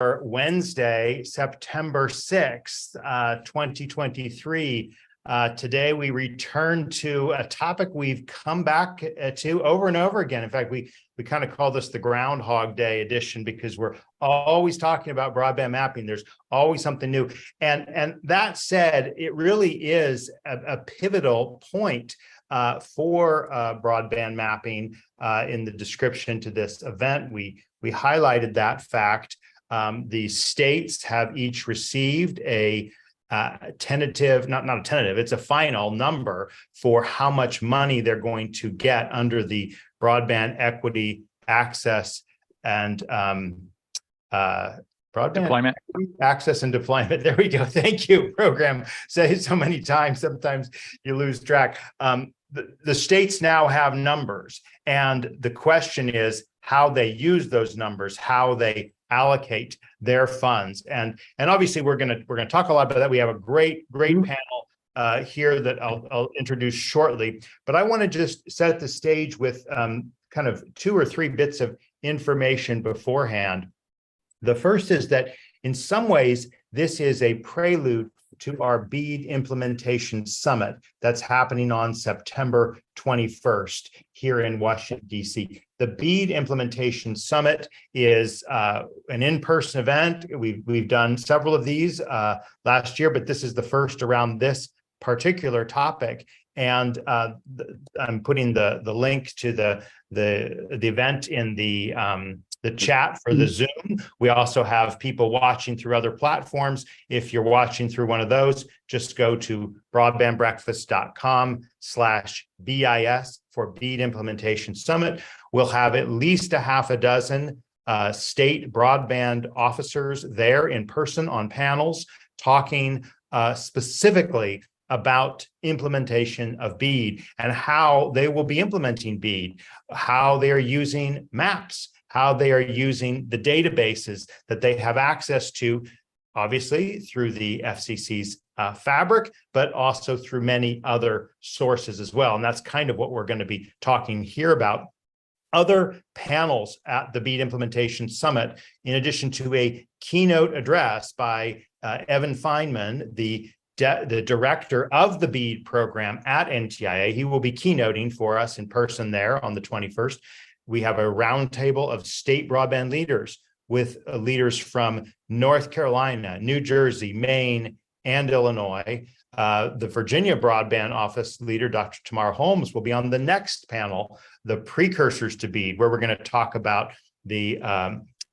Wednesday, September 6th, 2023. Today, we return to a topic we've come back to over and over again. In fact, we kind of call this the Groundhog Day edition because we're always talking about broadband mapping. There's always something new. And that said, it really is a pivotal point for broadband mapping. In the description to this event, we highlighted that fact. The states have each received a tentative, not a tentative, it's a final number for how much money they're going to get under the Broadband Equity Access and Broadband Deployment. Access and Deployment. There we go. Thank you, program. Say it so many times, sometimes you lose track. The states now have numbers, and the question is how they use those numbers, how they allocate their funds, and obviously we're gonna talk a lot about that. We have a great panel here that I'll introduce shortly, but I want to just set the stage with kind of 2 or 3 bits of information beforehand. The first is that in some ways this is a prelude to our BEAD implementation summit that's happening on September 21st here in Washington, D.C. The BEAD implementation summit is an in-person event. We've done several of these last year, but this is the first around this particular topic. And I'm putting the link to the event in the chat for the Zoom. We also have people watching through other platforms. If you're watching through one of those, just go to broadbandbreakfast.com/BIS for BEAD Implementation Summit. We'll have at least a half a dozen state broadband officers there in person on panels talking specifically about implementation of BEAD and how they will be implementing BEAD, how they are using maps, how they are using the databases that they have access to, obviously through the FCC's fabric, but also through many other sources as well. And that's kind of what we're going to be talking here about. Other panels at the BEAD Implementation Summit, in addition to a keynote address by Evan Feynman, the director of the BEAD program at NTIA. He will be keynoting for us in person there on the 21st. We have a roundtable of state broadband leaders with leaders from North Carolina, New Jersey, Maine, and Illinois. The Virginia Broadband Office leader, Dr. Tamar Holmes, will be on the next panel, the precursors to BEAD, where we're going to talk about the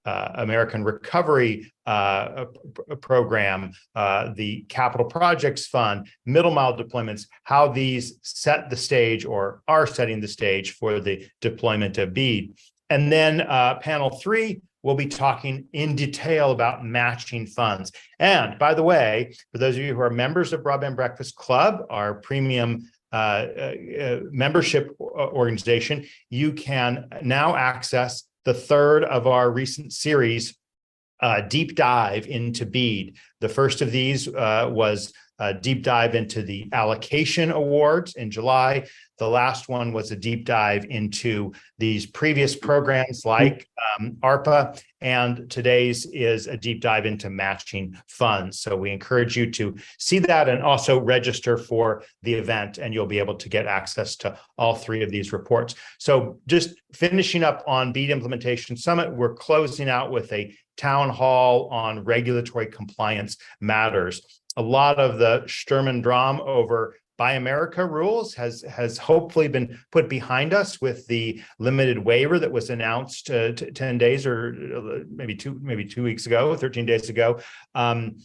American Recovery Program, the Capital Projects Fund, middle mile deployments, how these set the stage or are setting the stage for the deployment of BEAD. And then panel 3, we'll be talking in detail about matching funds. And by the way, for those of you who are members of Broadband Breakfast Club, our premium membership organization, you can now access the third of our recent series, Deep Dive into BEAD. The first of these was a deep dive into the allocation awards in July. The last one was a deep dive into these previous programs like ARPA, and today's is a deep dive into matching funds. So we encourage you to see that and also register for the event, and you'll be able to get access to all 3 of these reports. So just finishing up on BEAD Implementation Summit, we're closing out with a town hall on regulatory compliance matters. A lot of the Sturm und Drang over Buy America rules has hopefully been put behind us with the limited waiver that was announced 10 days or maybe two weeks ago, 13 days ago. And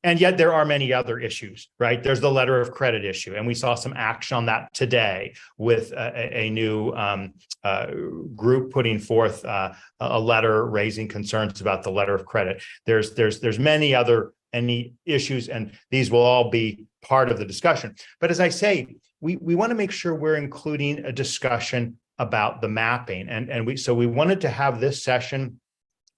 yet there are many other issues, right? There's the letter of credit issue, and we saw some action on that today with a new group putting forth a letter raising concerns about the letter of credit. There's many other issues, and these will all be part of the discussion. But as I say, we want to make sure we're including a discussion about the mapping, and so we wanted to have this session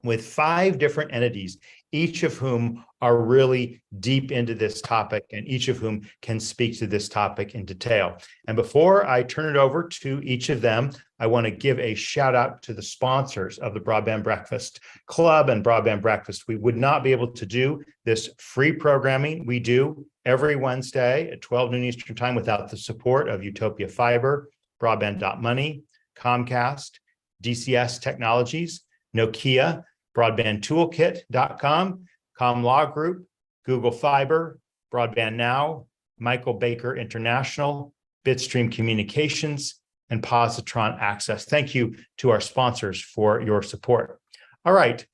with 5 different entities, each of whom are really deep into this topic and each of whom can speak to this topic in detail. And before I turn it over to each of them, I want to give a shout out to the sponsors of the Broadband Breakfast Club and Broadband Breakfast. We would not be able to do this free programming we do every Wednesday at 12 noon Eastern Time without the support of Utopia Fiber, Broadband.money, Comcast, DCS Technologies, Nokia, broadbandtoolkit.com, ComLaw Group, Google Fiber, Broadband Now, Michael Baker International, Bitstream Communications, and Positron Access. Thank you to our sponsors for your support. All right.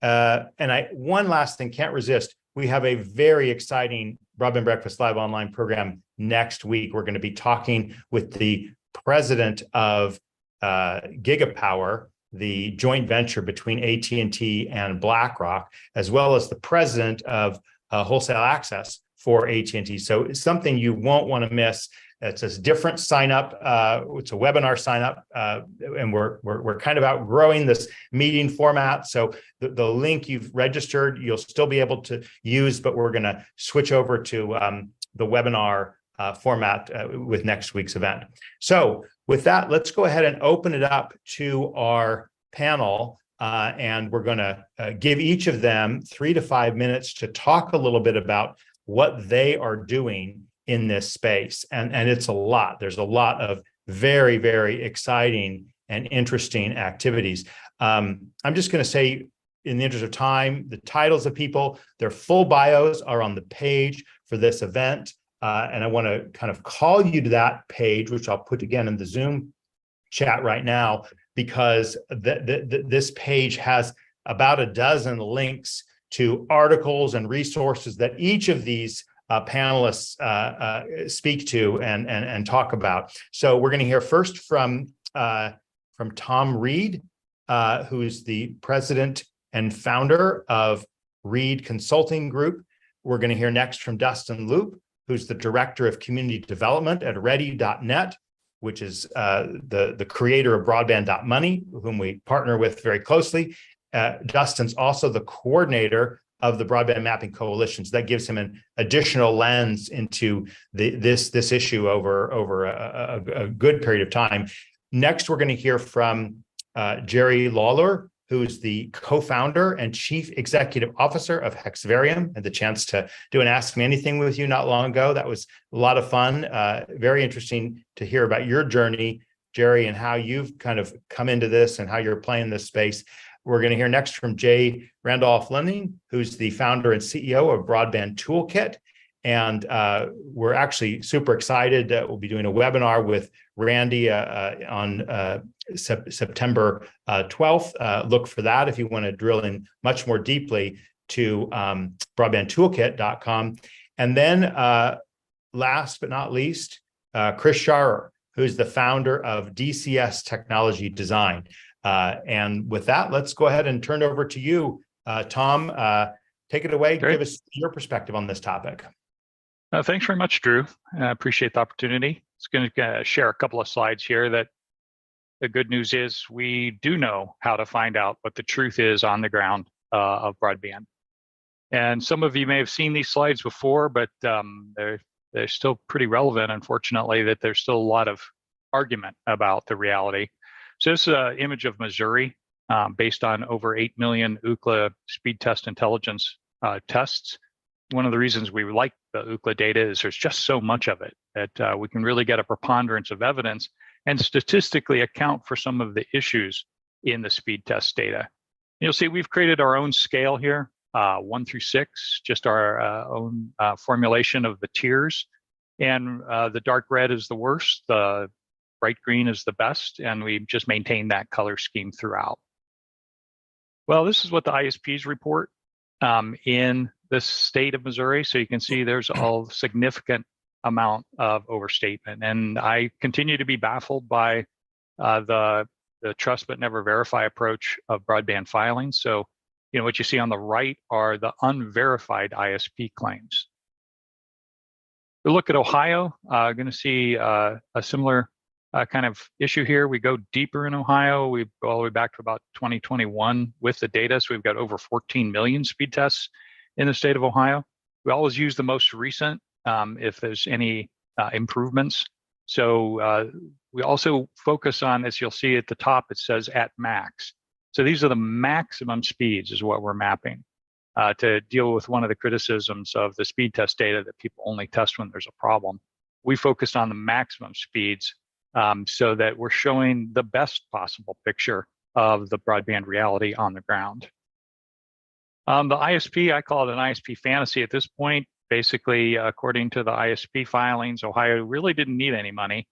One last thing, can't resist. We have a very exciting Broadband Breakfast Live Online program next week. We're going to be talking with the president of Gigapower, the joint venture between AT&T and BlackRock, as well as the president of Wholesale Access for AT&T. So it's something you won't want to miss. It's a different sign up. It's a webinar sign up, and we're kind of outgrowing this meeting format. So the link you've registered, you'll still be able to use, but we're going to switch over to the webinar format with next week's event. So with that, let's go ahead and open it up to our panel, and we're going to give each of them 3 to 5 minutes to talk a little bit about what they are doing in this space. And it's a lot. There's a lot of very, very exciting and interesting activities. I'm just going to say, in the interest of time, the titles of people, their full bios are on the page for this event. And I want to kind of call you to that page, which I'll put again in the Zoom chat right now, because this page has about a dozen links to articles and resources that each of these panelists speak to and talk about. So we're going to hear first from Tom Reed, who is the president and founder of Reed Consulting Group. We're going to hear next from Dustin Loop, who's the director of community development at ready.net, which is the creator of Broadband.money, whom we partner with very closely. Dustin's also the coordinator of the Broadband Mapping Coalition. So that gives him an additional lens into this issue over a good period of time. Next, we're going to hear from Jerry Lawler, who's the co-founder and chief executive officer of Hexvarium. Had the chance to do an Ask Me Anything with you not long ago. That was a lot of fun. Very interesting to hear about your journey, Jerry, and how you've kind of come into this and how you're playing this space. We're going to hear next from Jay Randolph-Lenning, who's the founder and CEO of Broadband Toolkit. And we're actually super excited that we'll be doing a webinar with Randy on September 12th. Look for that if you want to drill in much more deeply to broadbandtoolkit.com. And then last but not least, Chris Sharer, who's the founder of DCS Technology Design. And with that, let's go ahead and turn it over to you, Tom. Take it away. Great. Give us your perspective on this topic. Thanks very much, Drew. I appreciate the opportunity. It's going to share a couple of slides here that the good news is we do know how to find out what the truth is on the ground of broadband. And some of you may have seen these slides before, but they're still pretty relevant, unfortunately, that there's still a lot of argument about the reality. So this is an image of Missouri based on over 8 million Ookla speed test intelligence tests. One of the reasons we like the Ookla data is there's just so much of it that we can really get a preponderance of evidence and statistically account for some of the issues in the speed test data. You'll see we've created our own scale here, 1 through 6, just our own formulation of the tiers. And the dark red is the worst, the bright green is the best, and we just maintain that color scheme throughout. Well, this is what the ISPs report in the state of Missouri. So you can see there's a significant amount of overstatement. And I continue to be baffled by the trust but never verify approach of broadband filing. So, you know, what you see on the right are the unverified ISP claims. We look at Ohio, going to see a similar kind of issue here. We go deeper in Ohio. We go all the way back to about 2021 with the data. So we've got over 14 million speed tests in the state of Ohio. We always use the most recent if there's any improvements. So we also focus on, as you'll see at the top, it says at max. So these are the maximum speeds is what we're mapping to deal with one of the criticisms of the speed test data that people only test when there's a problem. We focus on the maximum speeds so that we're showing the best possible picture of the broadband reality on the ground. The ISP, I call it an ISP fantasy at this point. Basically, according to the ISP filings, Ohio really didn't need any money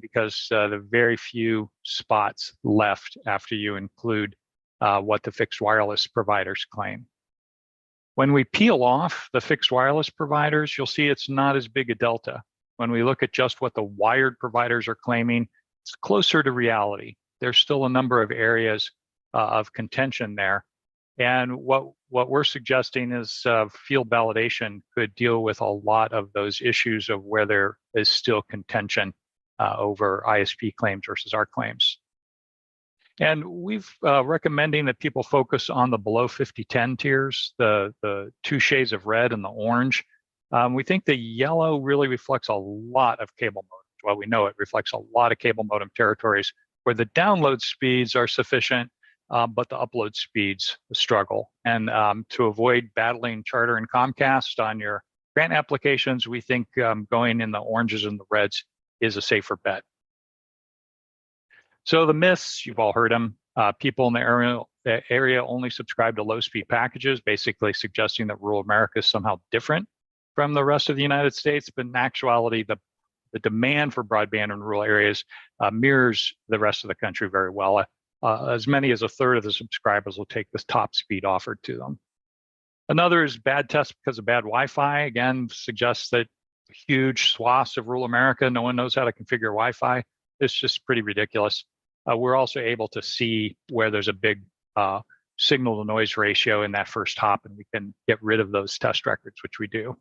because the very few spots left after you include what the fixed wireless providers claim. When we peel off the fixed wireless providers, you'll see it's not as big a delta. When we look at just what the wired providers are claiming, it's closer to reality. There's still a number of areas of contention there. And what we're suggesting is field validation could deal with a lot of those issues of where there is still contention over ISP claims versus our claims. And we've recommending that people focus on the below 5010 tiers, the two shades of red and the orange. We think the yellow really reflects a lot of cable modems. Well, we know it reflects a lot of cable modem territories where the download speeds are sufficient, but the upload speeds struggle. And to avoid battling Charter and Comcast on your grant applications, we think going in the oranges and the reds is a safer bet. So the myths, you've all heard them. People in the area only subscribe to low-speed packages, basically suggesting that rural America is somehow different from the rest of the United States. But in actuality, the demand for broadband in rural areas mirrors the rest of the country very well. As many as a third of the subscribers will take this top speed offered to them. Another is bad tests because of bad Wi-Fi. Again, suggests that huge swaths of rural America, no one knows how to configure Wi-Fi. It's just pretty ridiculous. We're also able to see where there's a big signal to noise ratio in that first hop, and we can get rid of those test records, which we do.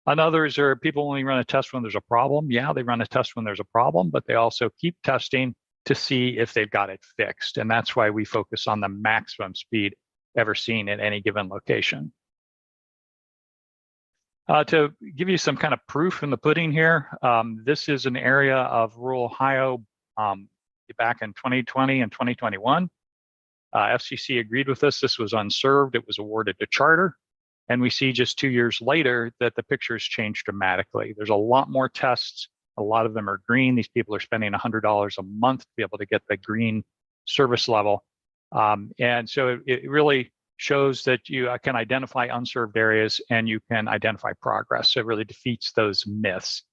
Others are people only run a test when there's a problem. Yeah, they run a test when there's a problem, but they also keep testing to see if they've got it fixed. And that's why we focus on the maximum speed ever seen at any given location. To give you some kind of proof in the pudding here, this is an area of rural Ohio back in 2020 and 2021. FCC agreed with us. This was unserved. It was awarded to Charter. And we see just 2 years later that the picture's changed dramatically. There's a lot more tests. A lot of them are green. These people are spending $100 a month to be able to get the green service level. And so it really shows that you can identify unserved areas and you can identify progress. So it really defeats those myths.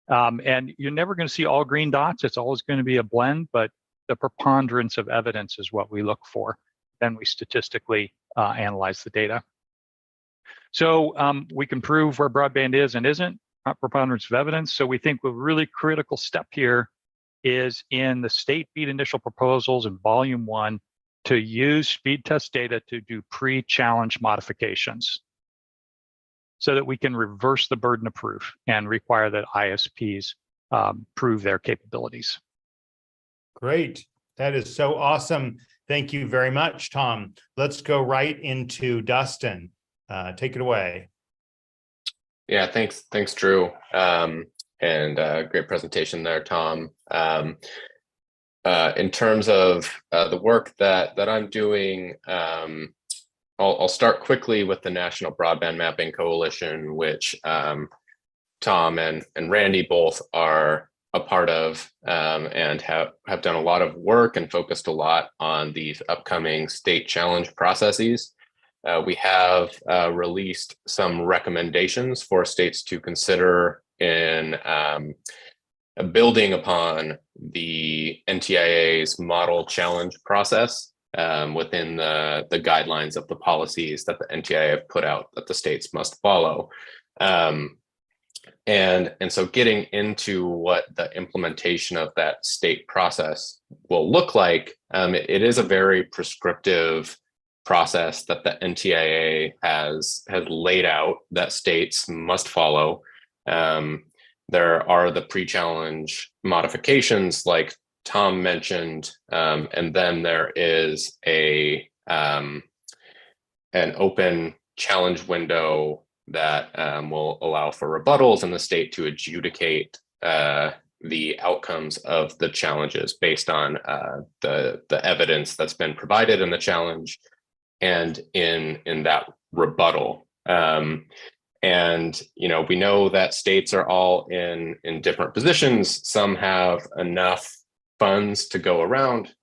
And you're never going to see all green dots. It's always going to be a blend, but the preponderance of evidence is what we look for. Then we statistically analyze the data. So we can prove where broadband is and isn't, preponderance of evidence. So we think a really critical step here is in the state BEAD initial proposals in volume 1 to use speed test data to do pre-challenge modifications so that we can reverse the burden of proof and require that ISPs prove their capabilities. Great. That is so awesome. Thank you very much, Tom. Let's go right into Dustin. Take it away. Yeah, thanks, Drew. And great presentation there, Tom. In terms of the work that I'm doing, I'll start quickly with the National Broadband Mapping Coalition, which Tom and Randy both are a part of, and have done a lot of work and focused a lot on these upcoming state challenge processes. We have released some recommendations for states to consider in building upon the NTIA's model challenge process within the guidelines of the policies that the NTIA have put out that the states must follow. And so getting into what the implementation of that state process will look like, it is a very prescriptive process that the NTIA has laid out that states must follow. There are the pre-challenge modifications like Tom mentioned, and then there is an open challenge window that will allow for rebuttals and the state to adjudicate the outcomes of the challenges based on the evidence that's been provided in the challenge and in that rebuttal. And we know that states are all in different positions. Some have enough funds to go around.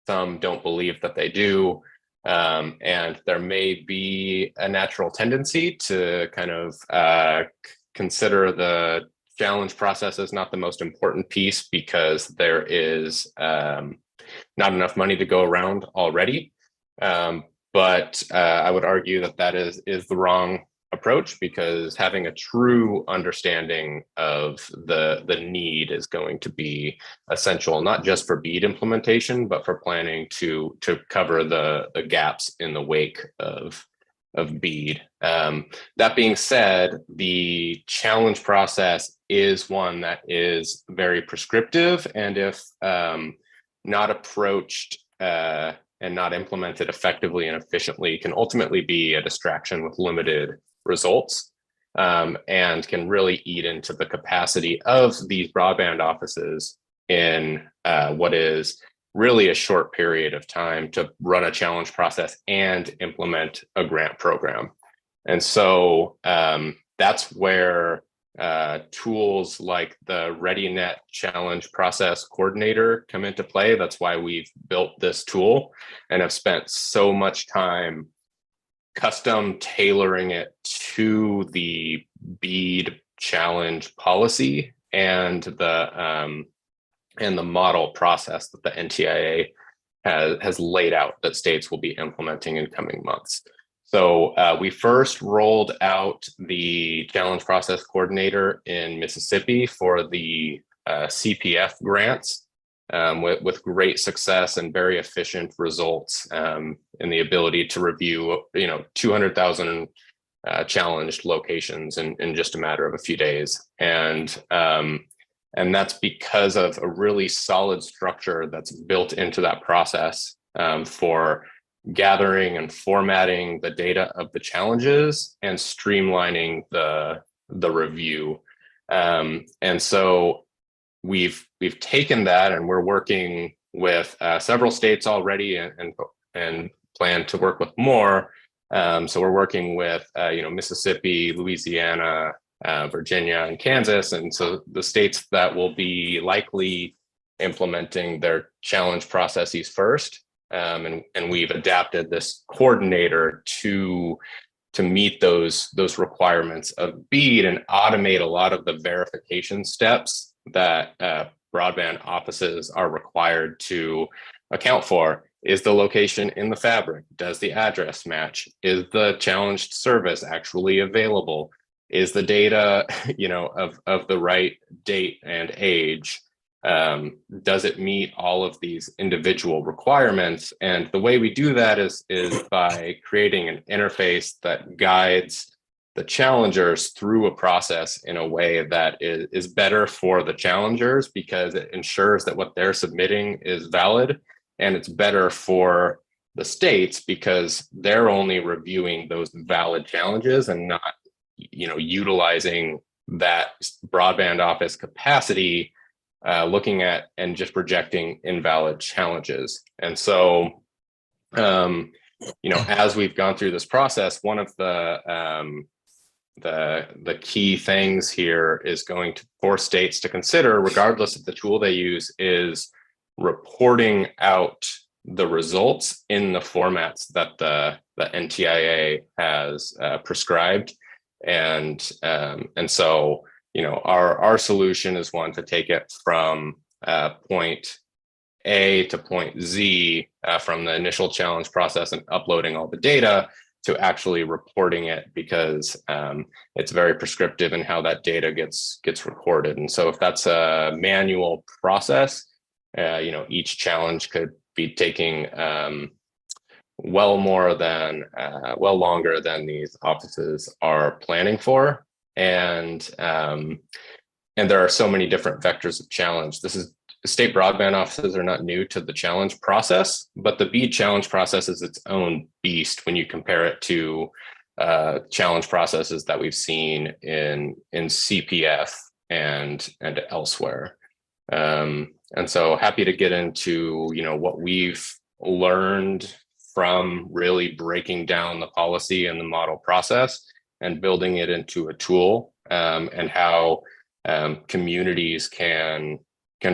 Some don't believe that they do. And there may be a natural tendency to kind of consider the challenge process as not the most important piece because there is not enough money to go around already. But I would argue that is the wrong approach, because having a true understanding of the need is going to be essential, not just for BEAD implementation, but for planning to cover the gaps in the wake of BEAD. That being said, the challenge process is one that is very prescriptive, and if not approached and not implemented effectively and efficiently, can ultimately be a distraction with limited results, and can really eat into the capacity of these broadband offices in what is really a short period of time to run a challenge process and implement a grant program. And so that's where tools like the ReadyNet Challenge Process Coordinator come into play. That's why we've built this tool and have spent so much time custom tailoring it to the BEAD challenge policy and the model process that the NTIA has laid out that states will be implementing in coming months. So we first rolled out the challenge process coordinator in Mississippi for the CPF grants, with great success and very efficient results, in the ability to review 200,000 challenged locations in just a matter of a few days. And that's because of a really solid structure that's built into that process for gathering and formatting the data of the challenges and streamlining the review. And so we've taken that, and we're working with several states already, and plan to work with more. So we're working with Mississippi, Louisiana, Virginia, and Kansas, and so the states that will be likely implementing their challenge processes first. And we've adapted this coordinator to meet those requirements of BEAD and automate a lot of the verification steps that broadband offices are required to account for. Is the location in the fabric? Does the address match? Is the challenged service actually available? Is the data, of the right date and age? Does it meet all of these individual requirements? And the way we do that is by creating an interface that guides the challengers through a process in a way that is better for the challengers, because it ensures that what they're submitting is valid, and it's better for the states because they're only reviewing those valid challenges and not, utilizing that broadband office capacity, looking at and just rejecting invalid challenges. And so, as we've gone through this process, one of the key things here is going to force states to consider, regardless of the tool they use, is reporting out the results in the formats that the NTIA has prescribed. And so, our solution is one to take it from point A to point Z, from the initial challenge process and uploading all the data to actually reporting it, because it's very prescriptive in how that data gets recorded. And so if that's a manual process, each challenge could be taking well longer than these offices are planning for. And there are so many different vectors of challenge. State broadband offices are not new to the challenge process, but the BEAD challenge process is its own beast when you compare it to challenge processes that we've seen in CPF and elsewhere. And so happy to get into, what we've learned from really breaking down the policy and the model process and building it into a tool, and how communities can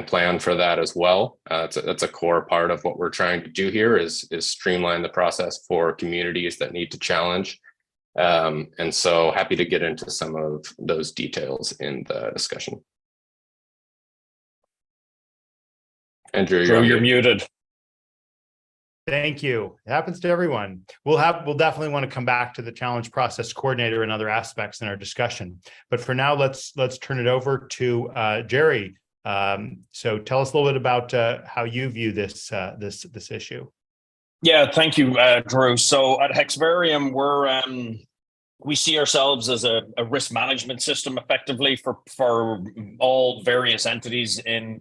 plan for that as well. That's a core part of what we're trying to do here is streamline the process for communities that need to challenge. And so happy to get into some of those details in the discussion. Andrew, you're muted. Thank you. It happens to everyone. We'll definitely want to come back to the challenge process coordinator and other aspects in our discussion. But for now, let's turn it over to Jerry. So tell us a little bit about how you view this issue. Yeah, thank you, Drew. So at Hexvarium, we see ourselves as a risk management system, effectively for all various entities in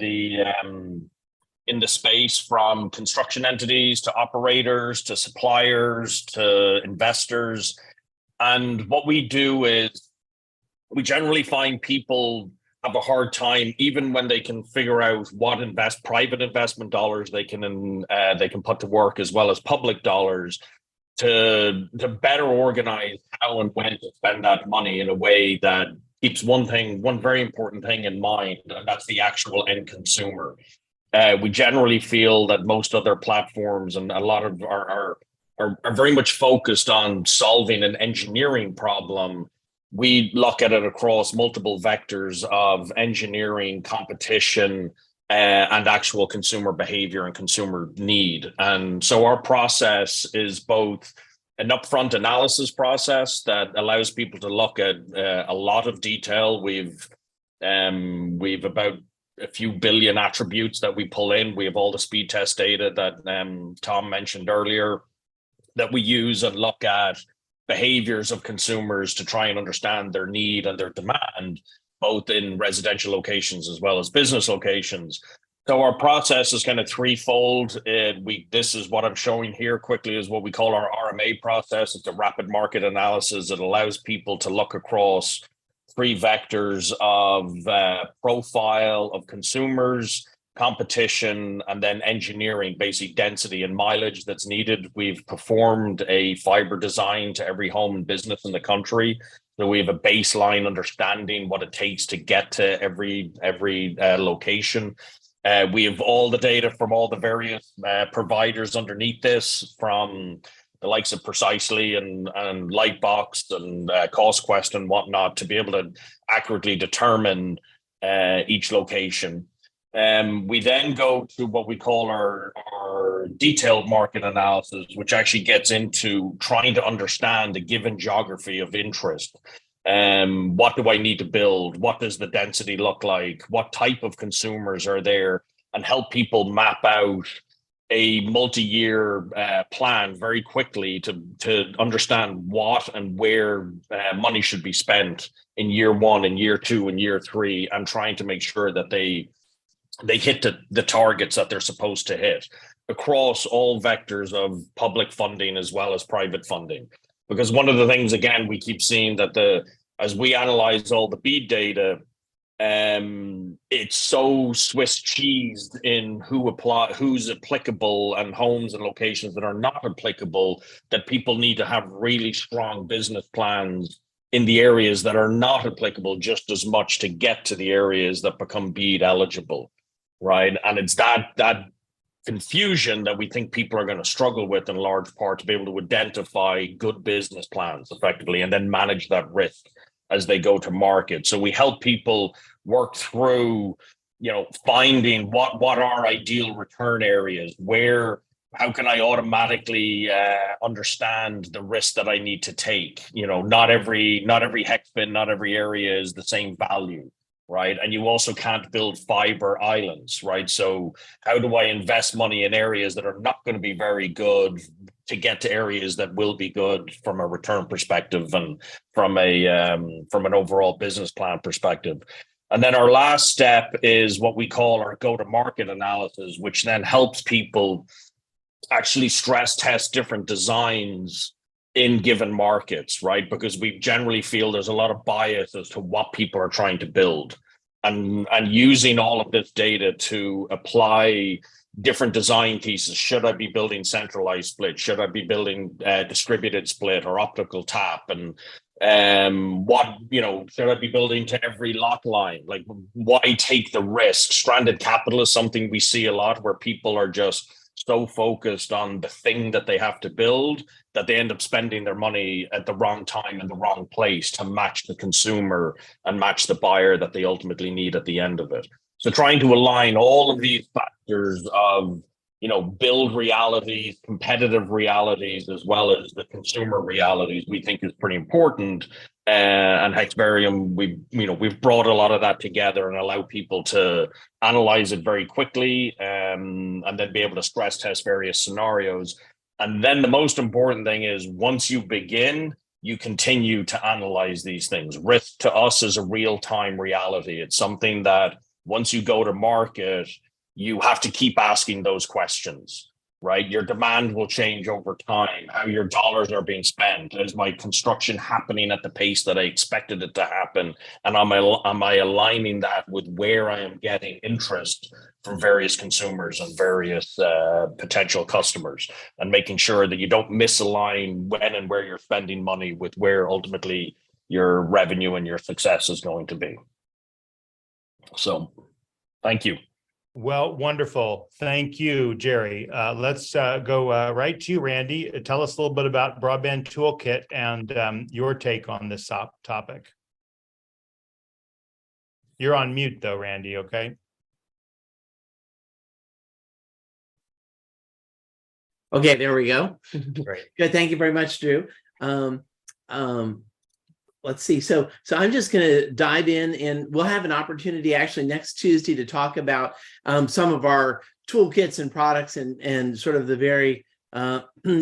the space, from construction entities to operators to suppliers to investors. And what we do is we generally find people have a hard time, even when they can figure out what private investment dollars they can put to work, as well as public dollars, to better organize how and when to spend that money in a way that keeps one very important thing in mind, and that's the actual end consumer. We generally feel that most other platforms and a lot of are very much focused on solving an engineering problem. We look at it across multiple vectors of engineering, competition, and actual consumer behavior and consumer need. And so our process is both an upfront analysis process that allows people to look at a lot of detail. We've about a few billion attributes that we pull in. We have all the speed test data that Tom mentioned earlier that we use and look at behaviors of consumers to try and understand their need and their demand, both in residential locations as well as business locations. So our process is kind of threefold. This is what I'm showing here quickly is what we call our RMA process. It's a rapid market analysis. It allows people to look across three vectors of profile of consumers, competition, and then engineering, basic density and mileage that's needed. We've performed a fiber design to every home and business in the country. So we have a baseline understanding what it takes to get to every location. We have all the data from all the various providers underneath this, from the likes of Precisely and Lightbox and CostQuest and whatnot, to be able to accurately determine each location. We then go to what we call our detailed market analysis, which actually gets into trying to understand the given geography of interest. What do I need to build? What does the density look like? What type of consumers are there? And help people map out a multi-year plan very quickly to understand what and where money should be spent in year one and year two and year three, and trying to make sure that they hit the targets that they're supposed to hit across all vectors of public funding as well as private funding. Because one of the things, again, we keep seeing that as we analyze all the BEAD data, it's so Swiss cheesed in who's applicable, and homes and locations that are not applicable, that people need to have really strong business plans in the areas that are not applicable just as much to get to the areas that become BEAD eligible, right? And it's that confusion that we think people are going to struggle with in large part, to be able to identify good business plans effectively and then manage that risk as they go to market. So we help people work through, finding what are ideal return areas, how can I automatically understand the risk that I need to take? Not every hex bin, not every area is the same value, right? And you also can't build fiber islands, right? So how do I invest money in areas that are not going to be very good to get to areas that will be good from a return perspective and from an overall business plan perspective? And then our last step is what we call our go-to-market analysis, which then helps people actually stress test different designs in given markets, right? Because we generally feel there's a lot of bias as to what people are trying to build. And using all of this data to apply different design theses. Should I be building centralized split? Should I be building distributed split or optical tap? And should I be building to every lot line? Like, why take the risk? Stranded capital is something we see a lot, where people are just so focused on the thing that they have to build that they end up spending their money at the wrong time in the wrong place to match the consumer and match the buyer that they ultimately need at the end of it. So trying to align all of these factors of, build realities, competitive realities, as well as the consumer realities, we think is pretty important. And Hexvarium, we've brought a lot of that together and allow people to analyze it very quickly, and then be able to stress test various scenarios. And then the most important thing is, once you begin, you continue to analyze these things. Risk to us is a real-time reality. It's something that once you go to market, you have to keep asking those questions, right? Your demand will change over time, how your dollars are being spent. Is my construction happening at the pace that I expected it to happen? And am I aligning that with where I am getting interest from various consumers and various potential customers, and making sure that you don't misalign when and where you're spending money with where ultimately your revenue and your success is going to be. So, thank you. Well, wonderful. Thank you, Jerry. Let's go right to you, Randy. Tell us a little bit about Broadband Toolkit and your take on this topic. You're on mute though, Randy, okay? Okay, there we go. Great. Good, thank you very much, Drew. Let's see. So I'm just going to dive in, and we'll have an opportunity actually next Tuesday to talk about some of our toolkits and products and sort of the very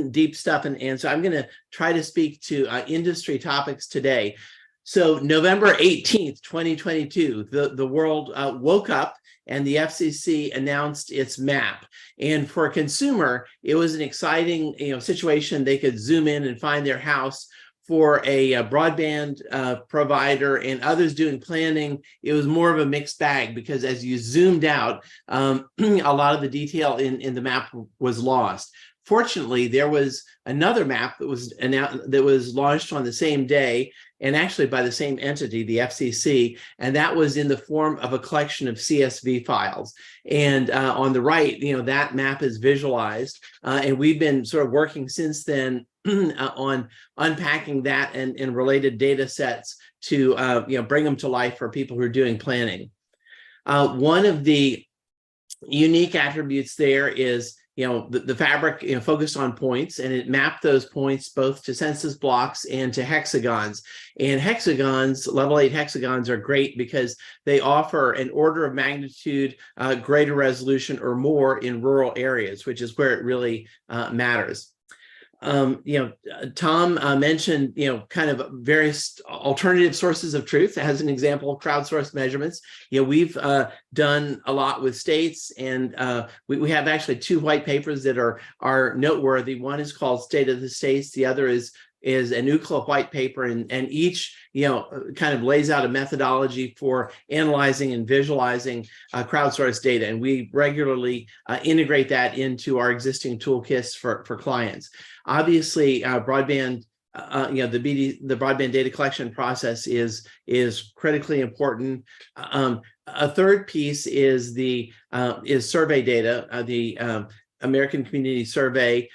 deep stuff. And so I'm going to try to speak to industry topics today. So November 18th, 2022, the world woke up and the FCC announced its map. And for a consumer, it was an exciting situation. They could zoom in and find their house. For a broadband provider and others doing planning, it was more of a mixed bag, because as you zoomed out, a lot of the detail in the map was lost. Fortunately, there was another map that was announced, that was launched on the same day, and actually by the same entity, the FCC, and that was in the form of a collection of CSV files. And on the right, that map is visualized, and we've been sort of working since then on unpacking that and related data sets to bring them to life for people who are doing planning. One of the unique attributes there is the fabric focused on points, and it mapped those points both to census blocks and to hexagons. And hexagons, level 8 hexagons, are great because they offer an order of magnitude greater resolution or more in rural areas, which is where it really matters. Tom mentioned, kind of various alternative sources of truth. As an example of crowdsourced measurements, we've done a lot with states, and we have actually 2 white papers that are noteworthy. One is called State of the States. The other is a NUCLA white paper, and each kind of lays out a methodology for analyzing and visualizing crowdsourced data, and we regularly integrate that into our existing toolkits for clients. Obviously, broadband, the broadband data collection process is critically important. A third piece is survey data. The American Community Survey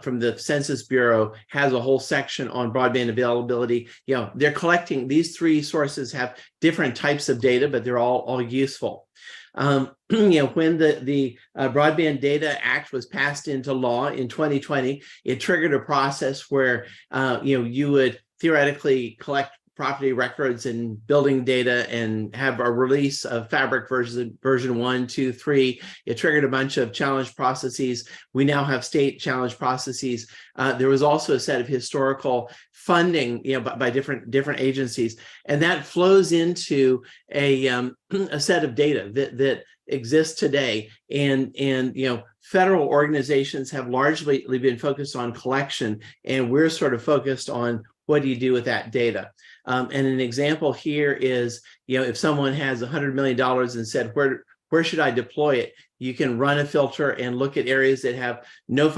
from the Census Bureau has a whole section on broadband availability. They're collecting, these 3 sources have different types of data, but they're all useful. When the Broadband Data Act was passed into law in 2020, it triggered a process where you would theoretically collect property records and building data and have a release of Fabric version 1, 2, 3. It triggered a bunch of challenge processes. We now have state challenge processes. There was also a set of historical funding, by different agencies, and that flows into a set of data that exists today. And federal organizations have largely been focused on collection, and we're sort of focused on what do you do with that data. And an example here is, if someone has $100 million and said, where should I deploy it? You can run a filter and look at areas that have no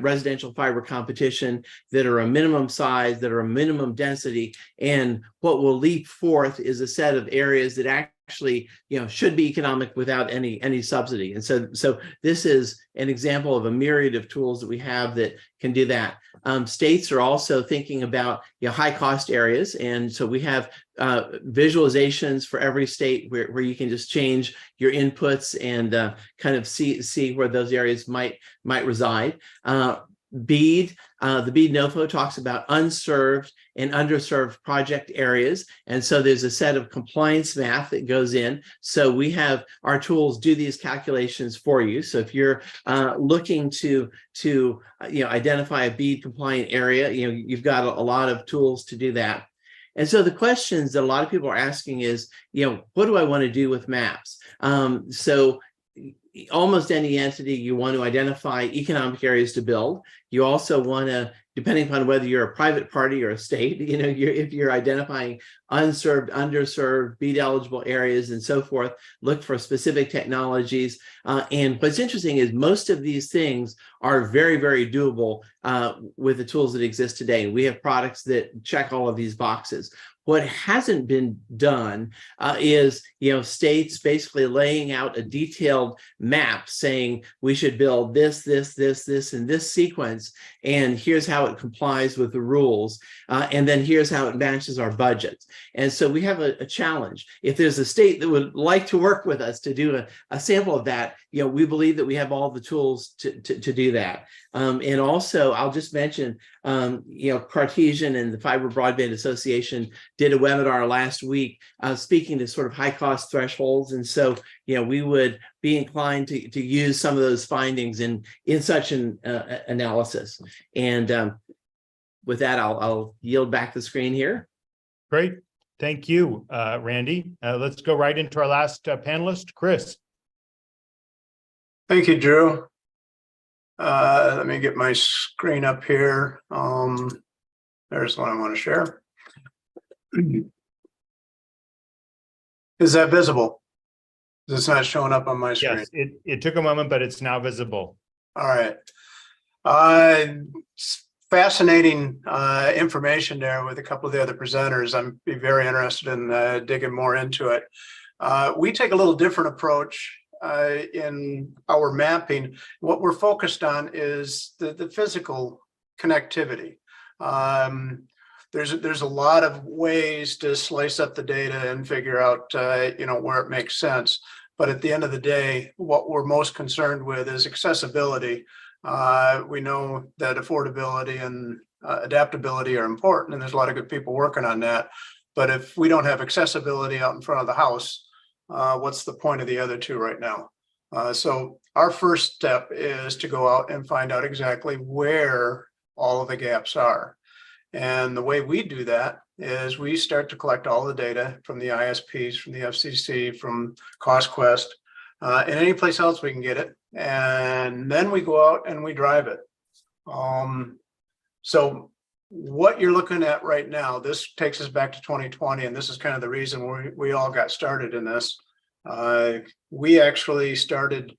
residential fiber competition, that are a minimum size, that are a minimum density. And what will leap forth is a set of areas that actually, should be economic without any subsidy. And so this is an example of a myriad of tools that we have that can do that. States are also thinking about high cost areas, and so we have visualizations for every state where you can just change your inputs and kind of see where those areas might reside. BEAD, the BEAD NOFO talks about unserved and underserved project areas. And so there's a set of compliance math that goes in. So we have our tools do these calculations for you. So if you're looking to identify a BEAD compliant area, you've got a lot of tools to do that. And so the questions that a lot of people are asking is, what do I want to do with maps? So almost any entity, you want to identify economic areas to build. You also want to, depending upon whether you're a private party or a state, if you're identifying unserved, underserved, BEAD eligible areas and so forth, look for specific technologies. And what's interesting is most of these things are very, very doable with the tools that exist today. We have products that check all of these boxes. What hasn't been done is, states basically laying out a detailed map saying we should build this, in this sequence, and here's how it complies with the rules, and then here's how it matches our budget. And so we have a challenge. If there's a state that would like to work with us to do a sample of that, we believe that we have all the tools to do that. And also, I'll just mention, Cartesian and the Fiber Broadband Association did a webinar last week speaking to sort of high cost thresholds. And so, we would be inclined to use some of those findings in such an analysis. And with that, I'll yield back the screen here. Great. Thank you, Randy. Let's go right into our last panelist, Chris. Thank you, Drew. Let me get my screen up here. There's what I want to share. Is that visible? It's not showing up on my screen. Yes, it took a moment, but it's now visible. All right. Fascinating information there with a couple of the other presenters. I'm be very interested in digging more into it. We take a little different approach in our mapping. What we're focused on is the physical connectivity. There's a lot of ways to slice up the data and figure out where it makes sense. But at the end of the day, what we're most concerned with is accessibility. We know that affordability and adaptability are important, and there's a lot of good people working on that. But if we don't have accessibility out in front of the house, what's the point of the other two right now? So our first step is to go out and find out exactly where all of the gaps are. And the way we do that is we start to collect all the data from the ISPs, from the FCC, from CostQuest, and any place else we can get it. And then we go out and we drive it. So what you're looking at right now, this takes us back to 2020, and this is kind of the reason we all got started in this. We actually started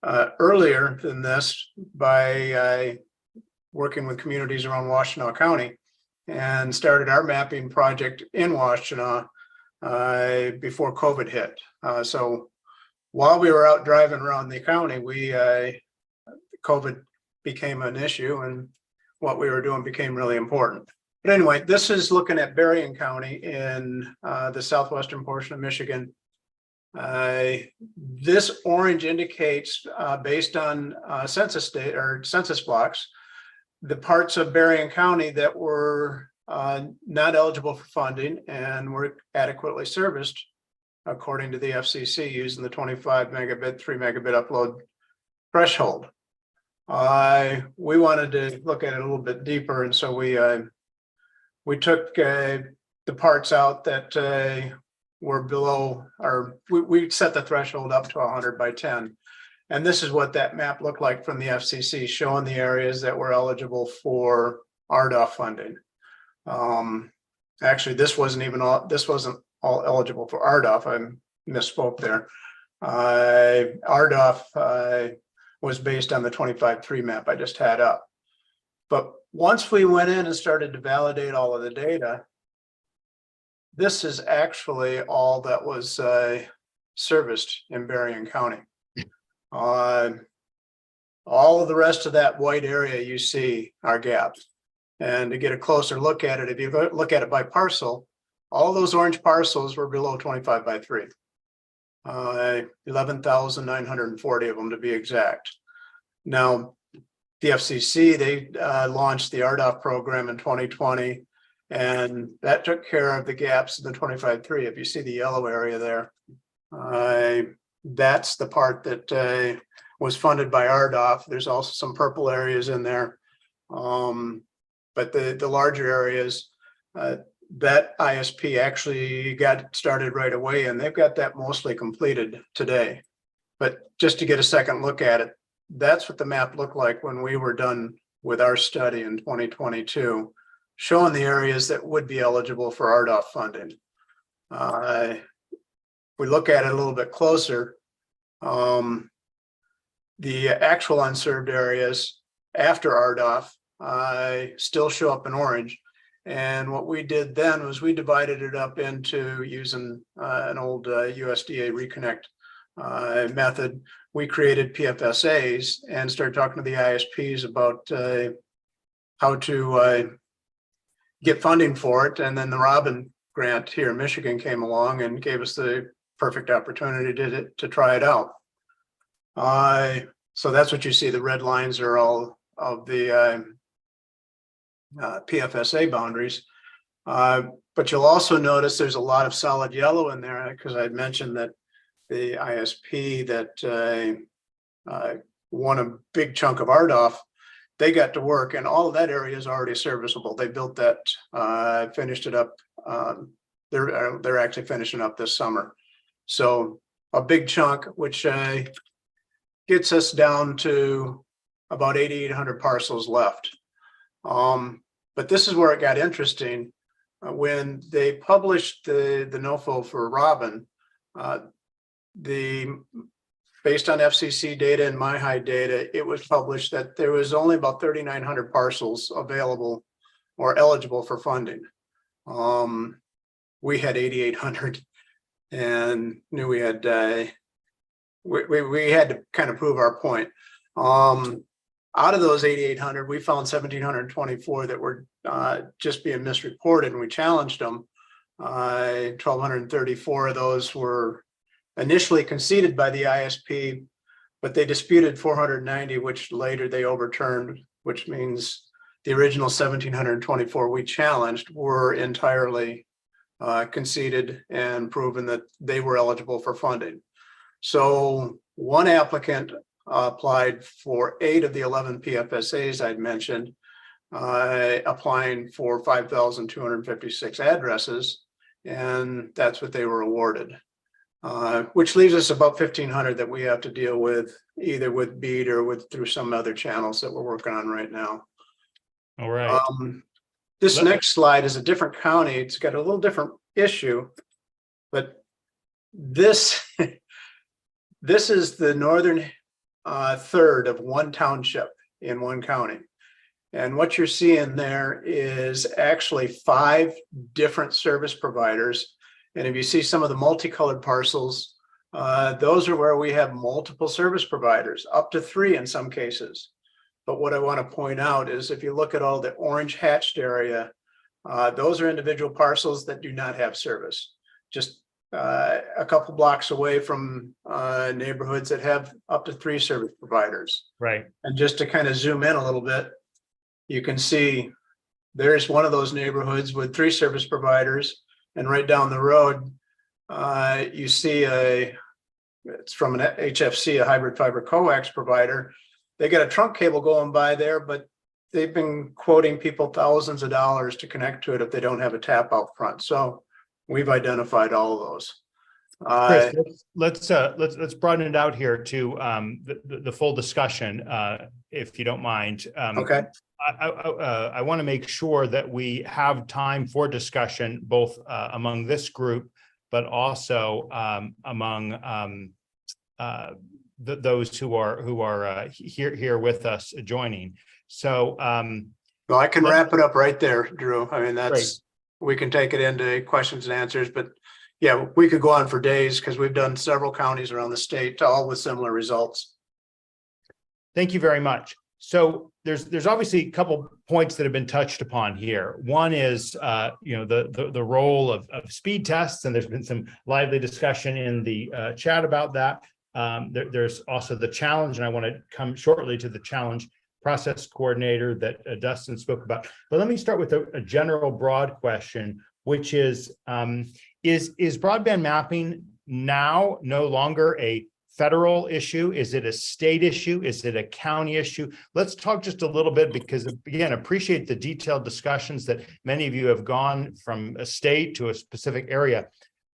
earlier than this by working with communities around Washtenaw County, and started our mapping project in Washtenaw before COVID hit. So while we were out driving around the county, COVID became an issue, and what we were doing became really important. But anyway, this is looking at Berrien County in the southwestern portion of Michigan. This orange indicates, based on census data or census blocks, the parts of Berrien County that were not eligible for funding and were adequately serviced according to the FCC using the 25 megabit, 3 megabit upload threshold. We wanted to look at it a little bit deeper, and so we took the parts out that were below, or we set the threshold up to 100 by 10. And this is what that map looked like from the FCC, showing the areas that were eligible for RDOF funding. Actually, this wasn't all eligible for RDOF. I misspoke there. RDOF was based on the 25.3 map I just had up. But once we went in and started to validate all of the data, this is actually all that was serviced in Berrien County. All of the rest of that white area you see are gaps. And to get a closer look at it, if you look at it by parcel, all those orange parcels were below 25 by 3. 11,940 of them to be exact. Now, the FCC, they launched the RDOF program in 2020, and that took care of the gaps in the 25.3. If you see the yellow area there, that's the part that was funded by RDOF. There's also some purple areas in there. But the larger areas, that ISP actually got started right away, and they've got that mostly completed today. But just to get a second look at it, that's what the map looked like when we were done with our study in 2022, showing the areas that would be eligible for RDOF funding. We look at it a little bit closer. The actual unserved areas after RDOF still show up in orange. And what we did then was we divided it up into using an old USDA reconnect method. We created PFSAs and started talking to the ISPs about how to get funding for it. And then the Robin grant here in Michigan came along and gave us the perfect opportunity to try it out. So that's what you see. The red lines are all of the PFSA boundaries. But you'll also notice there's a lot of solid yellow in there because I mentioned that the ISP that won a big chunk of RDOF, they got to work, and all of that area is already serviceable. They built that, finished it up. They're actually finishing up this summer. So a big chunk, which gets us down to about 8,800 parcels left. But this is where it got interesting. When they published the NOFO for Robin, based on FCC data and MyHigh data, it was published that there was only about 3,900 parcels available or eligible for funding. We had 8,800 and knew we had we had to kind of prove our point. Out of those 8,800, we found 1,724 that were just being misreported, and we challenged them. 1,234 of those were initially conceded by the ISP, but they disputed 490, which later they overturned, which means the original 1,724 we challenged were entirely conceded and proven that they were eligible for funding. So one applicant applied for 8 of the 11 PFSAs I'd mentioned, applying for 5,256 addresses, and that's what they were awarded. Which leaves us about 1,500 that we have to deal with, either with BEAD or through some other channels that we're working on right now. All right. This next slide is a different county. It's got a little different issue, but this this is the northern third of one township in one county. And what you're seeing there is actually 5 different service providers. And if you see some of the multicolored parcels, those are where we have multiple service providers, up to 3 in some cases. But what I want to point out is if you look at all the orange hatched area, those are individual parcels that do not have service. Just a couple blocks away from neighborhoods that have up to 3 service providers. Right. And just to kind of zoom in a little bit, you can see there's one of those neighborhoods with 3 service providers, and right down the road, you see it's from an HFC, a hybrid fiber coax provider. They got a trunk cable going by there, but they've been quoting people thousands of dollars to connect to it if they don't have a tap out front. So we've identified all of those. Chris, let's broaden it out here to the full discussion, if you don't mind. Okay. I want to make sure that we have time for discussion, both among this group, but also among those who are here with us joining. So, well, I can wrap it up right there, Drew. I mean, great. We can take it into questions and answers, but yeah, we could go on for days because we've done several counties around the state, all with similar results. Thank you very much. So there's obviously a couple points that have been touched upon here. One is the role of speed tests, and there's been some lively discussion in the chat about that. There's also the challenge, and I want to come shortly to the challenge process coordinator that Dustin spoke about. But let me start with a general broad question, which is broadband mapping now no longer a federal issue? Is it a state issue? Is it a county issue? Let's talk just a little bit, because again, appreciate the detailed discussions that many of you have gone from a state to a specific area.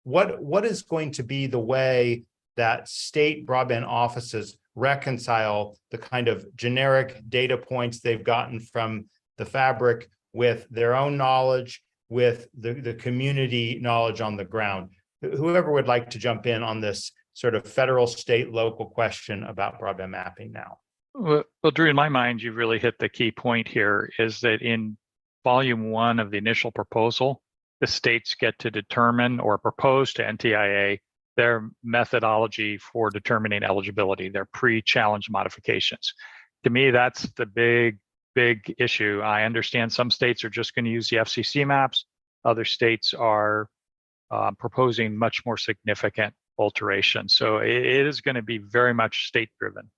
What is going to be the way that state broadband offices reconcile the kind of generic data points they've gotten from the fabric with their own knowledge, with the community knowledge on the ground? Whoever would like to jump in on this sort of federal, state, local question about broadband mapping now. Well, Drew, in my mind, you've really hit the key point here, is that in volume 1 of the initial proposal, the states get to determine or propose to NTIA their methodology for determining eligibility, their pre-challenge modifications. To me, that's the big issue. I understand some states are just going to use the FCC maps. Other states are proposing much more significant alterations. So it is going to be very much state driven.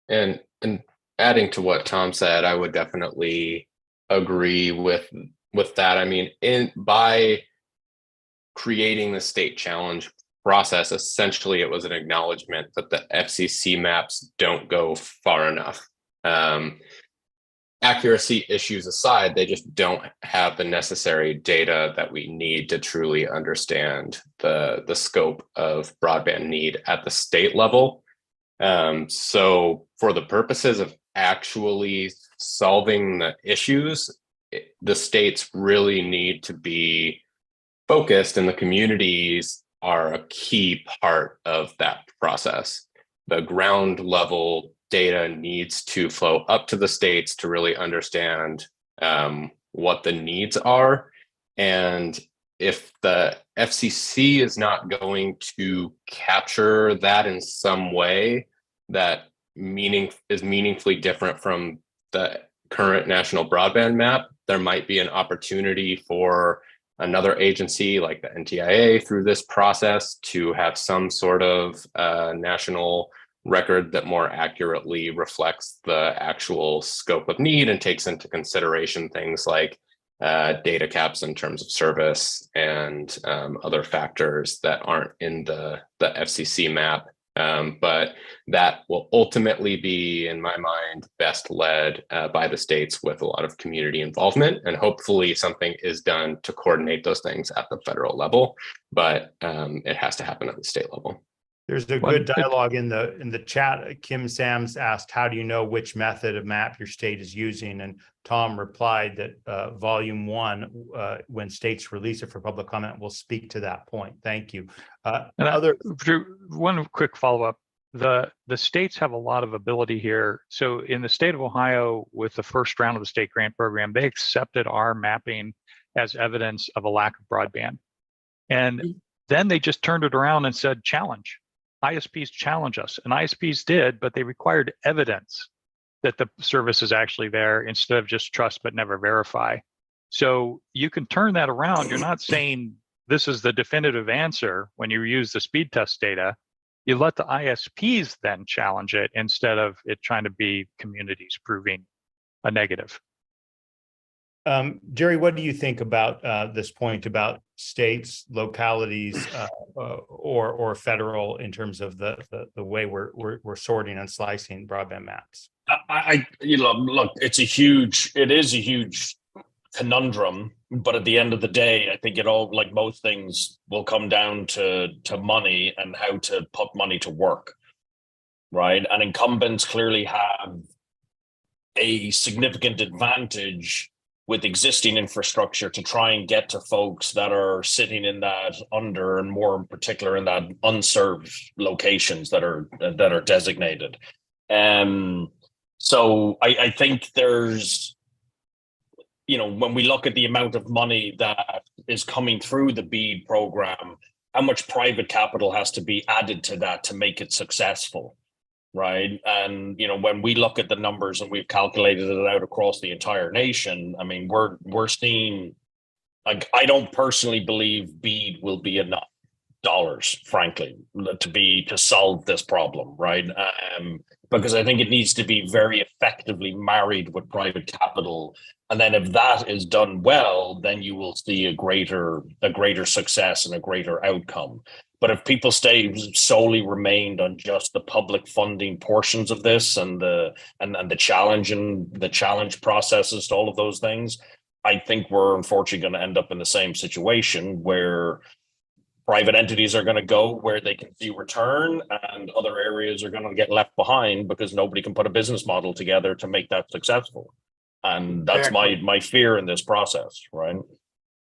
And adding to what Tom said, I would definitely agree with that. I mean, by creating the state challenge process, essentially it was an acknowledgement that the FCC maps don't go far enough. Accuracy issues aside, they just don't have the necessary data that we need to truly understand the scope of broadband need at the state level. So for the purposes of actually solving the issues, the states really need to be focused, and the communities are a key part of that process. The ground level data needs to flow up to the states to really understand what the needs are. And if the FCC is not going to capture that in some way that is meaningfully different from the current national broadband map, there might be an opportunity for another agency like the NTIA through this process to have some sort of national record that more accurately reflects the actual scope of need and takes into consideration things like data caps in terms of service and other factors that aren't in the FCC map. But that will ultimately be, in my mind, best led by the states with a lot of community involvement, and hopefully something is done to coordinate those things at the federal level, but it has to happen at the state level. There's a good dialogue in the chat. Kim Sams asked, how do you know which method of map your state is using? And Tom replied that volume 1, when states release it for public comment, will speak to that point. Thank you. Drew, one quick follow-up. The states have a lot of ability here. So in the state of Ohio, with the first round of the state grant program, they accepted our mapping as evidence of a lack of broadband. And then they just turned it around and said, challenge. ISPs challenge us, and ISPs did, but they required evidence that the service is actually there instead of just trust but never verify. So you can turn that around. You're not saying this is the definitive answer when you use the speed test data. You let the ISPs then challenge it instead of it trying to be communities proving a negative. Jerry, what do you think about this point about states, localities, or federal in terms of the way we're sorting and slicing broadband maps? Look, it is a huge conundrum, but at the end of the day, I think it all, like most things, will come down to money and how to put money to work, right? And incumbents clearly have a significant advantage with existing infrastructure to try and get to folks that are sitting in that under, and more in particular in that unserved locations that are designated. So I think there's, when we look at the amount of money that is coming through the BEAD program, how much private capital has to be added to that to make it successful, right? And, when we look at the numbers and we've calculated it out across the entire nation, I mean, we're seeing, like, I don't personally believe BEAD will be enough dollars, frankly, to solve this problem, right? Because I think it needs to be very effectively married with private capital. And then if that is done well, then you will see a greater success and a greater outcome. But if people stay solely remained on just the public funding portions of this and the challenge processes to all of those things, I think we're unfortunately going to end up in the same situation where private entities are going to go where they can see return, and other areas are going to get left behind because nobody can put a business model together to make that successful. And that's my fear in this process, right?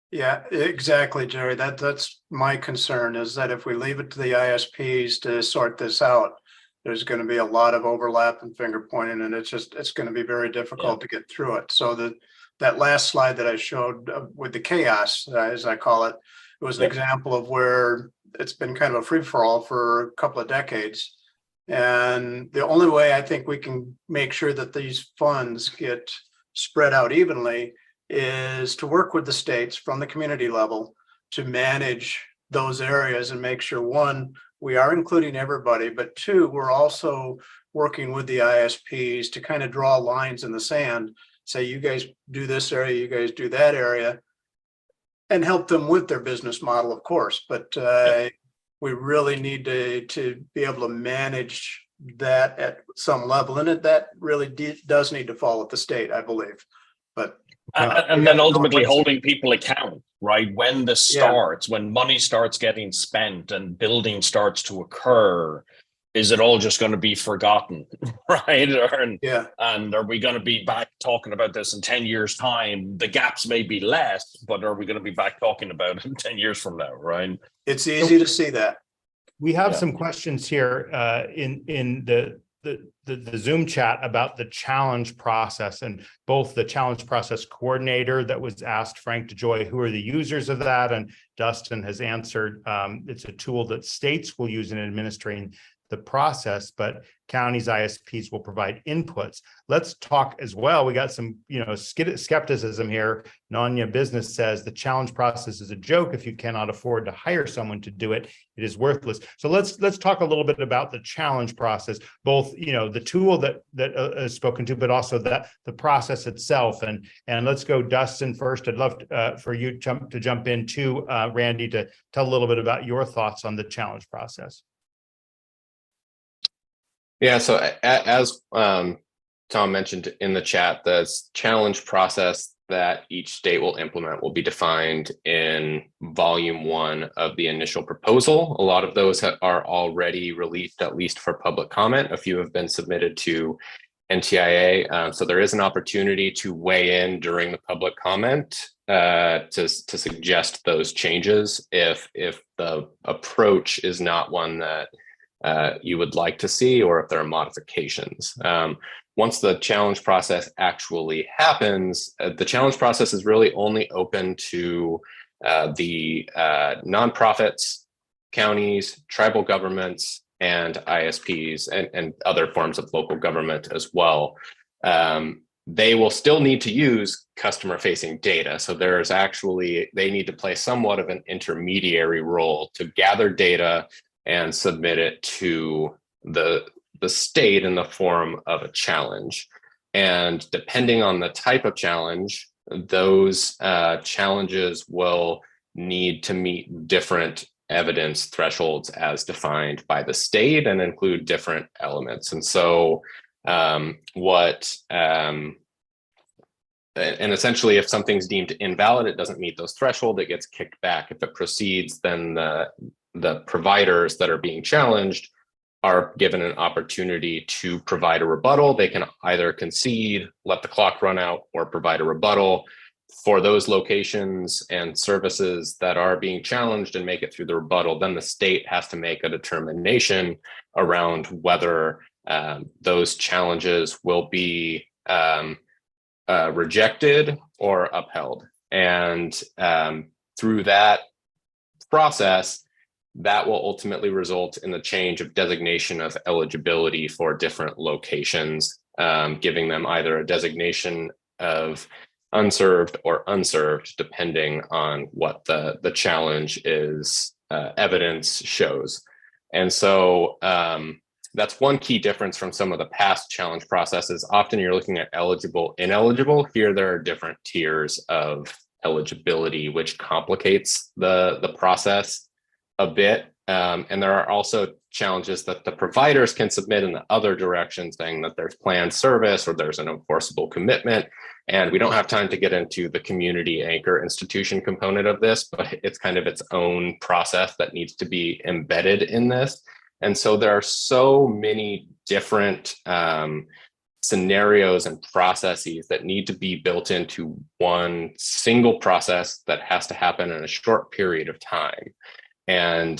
Yeah, exactly, Jerry. That's my concern, is that if we leave it to the ISPs to sort this out, there's going to be a lot of overlap and finger pointing, and it's going to be very difficult to get through it. So that last slide that I showed with the chaos, as I call it, it was an example of where it's been kind of a free-for-all for a couple of decades. And the only way I think we can make sure that these funds get spread out evenly is to work with the states from the community level to manage those areas and make sure, one, we are including everybody, but two, we're also working with the ISPs to kind of draw lines in the sand, say, you guys do this area, you guys do that area, and help them with their business model, of course. But we really need to be able to manage that at some level. And that really does need to fall at the state, I believe. But and then ultimately holding people account, right? When this starts, when money starts getting spent and building starts to occur, is it all just going to be forgotten, right? And are we going to be back talking about this in 10 years' time? The gaps may be less, but are we going to be back talking about it 10 years from now, right? It's easy to see that. We have some questions here in the Zoom chat about the challenge process, and both the challenge process coordinator that was asked Frank DeJoy, who are the users of that? And Dustin has answered, it's a tool that states will use in administering the process, but counties, ISPs will provide inputs. Let's talk as well. We got some, skepticism here. Nanya Business says the challenge process is a joke. If you cannot afford to hire someone to do it, it is worthless. So let's talk a little bit about the challenge process, both the tool that is spoken to, but also the process itself. And let's go, Dustin, first. I'd love for you to jump in too, Randy, to tell a little bit about your thoughts on the challenge process. Yeah, so as Tom mentioned in the chat, the challenge process that each state will implement will be defined in volume 1 of the initial proposal. A lot of those are already released, at least for public comment. A few have been submitted to NTIA. So there is an opportunity to weigh in during the public comment to suggest those changes if the approach is not one that you would like to see, or if there are modifications. Once the challenge process actually happens, the challenge process is really only open to the nonprofits, counties, tribal governments, and ISPs, and other forms of local government as well. They will still need to use customer-facing data. So they need to play somewhat of an intermediary role to gather data and submit it to the state in the form of a challenge. And depending on the type of challenge, those challenges will need to meet different evidence thresholds as defined by the state and include different elements. And so and essentially, if something's deemed invalid, it doesn't meet those thresholds, it gets kicked back. If it proceeds, then the providers that are being challenged are given an opportunity to provide a rebuttal. They can either concede, let the clock run out, or provide a rebuttal. For those locations and services that are being challenged and make it through the rebuttal, then the state has to make a determination around whether those challenges will be rejected or upheld. And through that process, that will ultimately result in the change of designation of eligibility for different locations, giving them either a designation of unserved or unserved, depending on what the challenge is evidence shows. And so that's one key difference from some of the past challenge processes. Often you're looking at eligible, ineligible. Here there are different tiers of eligibility, which complicates the process a bit. And there are also challenges that the providers can submit in the other direction, saying that there's planned service or there's an enforceable commitment. And we don't have time to get into the community anchor institution component of this, but it's kind of its own process that needs to be embedded in this. And so there are so many different scenarios and processes that need to be built into one single process that has to happen in a short period of time. And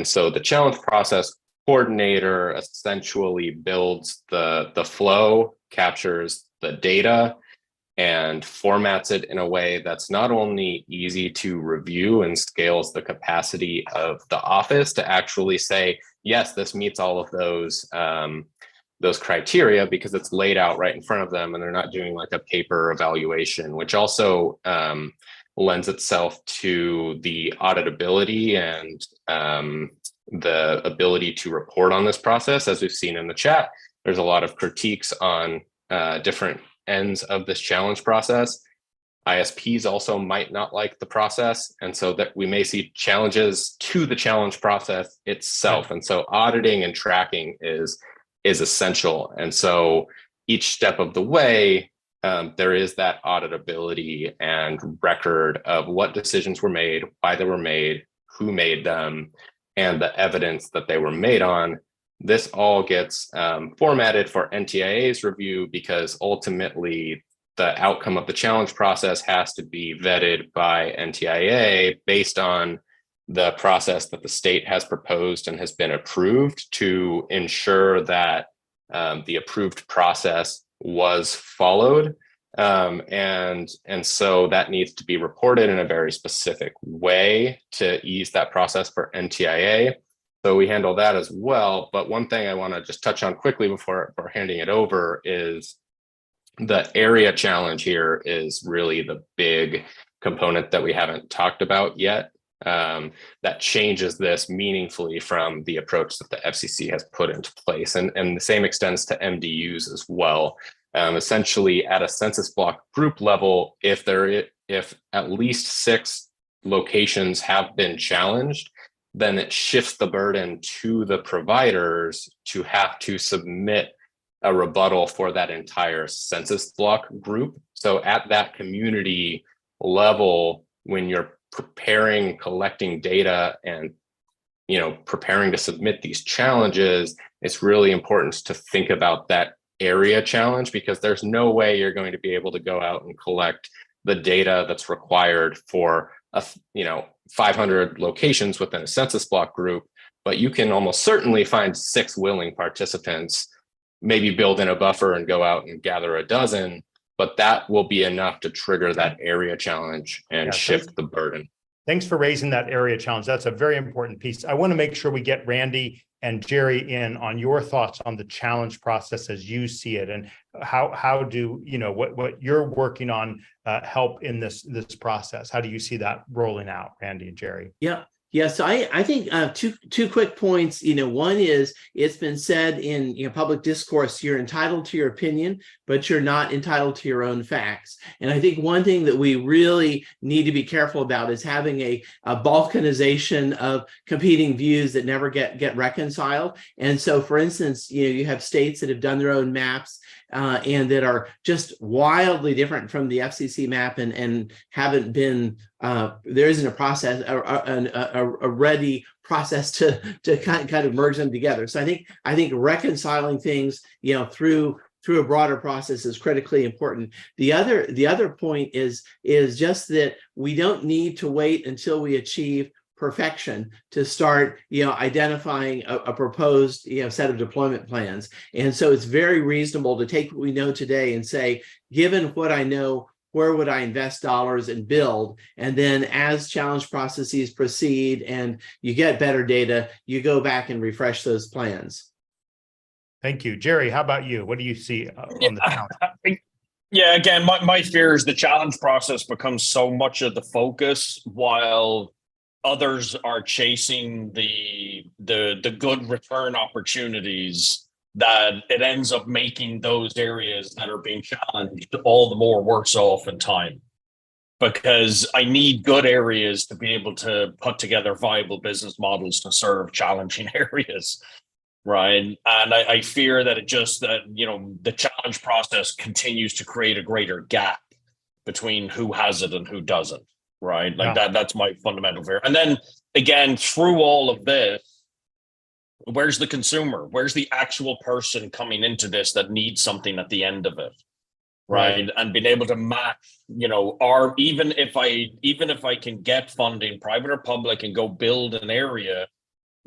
so the challenge process coordinator essentially builds the flow, captures the data, and formats it in a way that's not only easy to review and scales the capacity of the office to actually say, yes, this meets all of those criteria, because it's laid out right in front of them and they're not doing like a paper evaluation, which also lends itself to the auditability and the ability to report on this process. As we've seen in the chat, there's a lot of critiques on different ends of this challenge process. ISPs also might not like the process, and so that we may see challenges to the challenge process itself. And so auditing and tracking is essential. And so each step of the way, there is that auditability and record of what decisions were made, why they were made, who made them, and the evidence that they were made on. This all gets formatted for NTIA's review, because ultimately the outcome of the challenge process has to be vetted by NTIA based on the process that the state has proposed and has been approved, to ensure that the approved process was followed. And so that needs to be reported in a very specific way to ease that process for NTIA. So we handle that as well. But one thing I want to just touch on quickly before handing it over is the area challenge here is really the big component that we haven't talked about yet. That changes this meaningfully from the approach that the FCC has put into place. And the same extends to MDUs as well. Essentially at a census block group level, if at least 6 locations have been challenged, then it shifts the burden to the providers to have to submit a rebuttal for that entire census block group. So at that community level, when you're preparing, collecting data and preparing to submit these challenges, it's really important to think about that area challenge, because there's no way you're going to be able to go out and collect the data that's required for 500 locations within a census block group, but you can almost certainly find 6 willing participants, maybe build in a buffer and go out and gather a dozen, but that will be enough to trigger that area challenge and shift the burden. Thanks for raising that area challenge. That's a very important piece. I want to make sure we get Randy and Jerry in on your thoughts on the challenge process as you see it, and how do what you're working on help in this process? How do you see that rolling out, Randy and Jerry? Yeah. Yeah, so I think two quick points. One is it's been said in public discourse, you're entitled to your opinion, but you're not entitled to your own facts. And I think one thing that we really need to be careful about is having a balkanization of competing views that never get reconciled. And so, for instance, you have states that have done their own maps and that are just wildly different from the FCC map and haven't been, there isn't a process, a ready process to kind of merge them together. So I think reconciling things, through a broader process is critically important. The other point is just that we don't need to wait until we achieve perfection to start identifying a proposed set of deployment plans. And so it's very reasonable to take what we know today and say, given what I know, where would I invest dollars and build? And then as challenge processes proceed and you get better data, you go back and refresh those plans. Thank you. Jerry, how about you? What do you see on the challenge? Yeah, again, my fear is the challenge process becomes so much of the focus while others are chasing the good return opportunities, that it ends up making those areas that are being challenged all the more worse off in time. Because I need good areas to be able to put together viable business models to serve challenging areas, right? And I fear that the challenge process continues to create a greater gap between who has it and who doesn't. Right. Like that's my fundamental fear. And then again, through all of this, where's the consumer? Where's the actual person coming into this that needs something at the end of it? Right. And being able to match, even if I can get funding, private or public, and go build an area,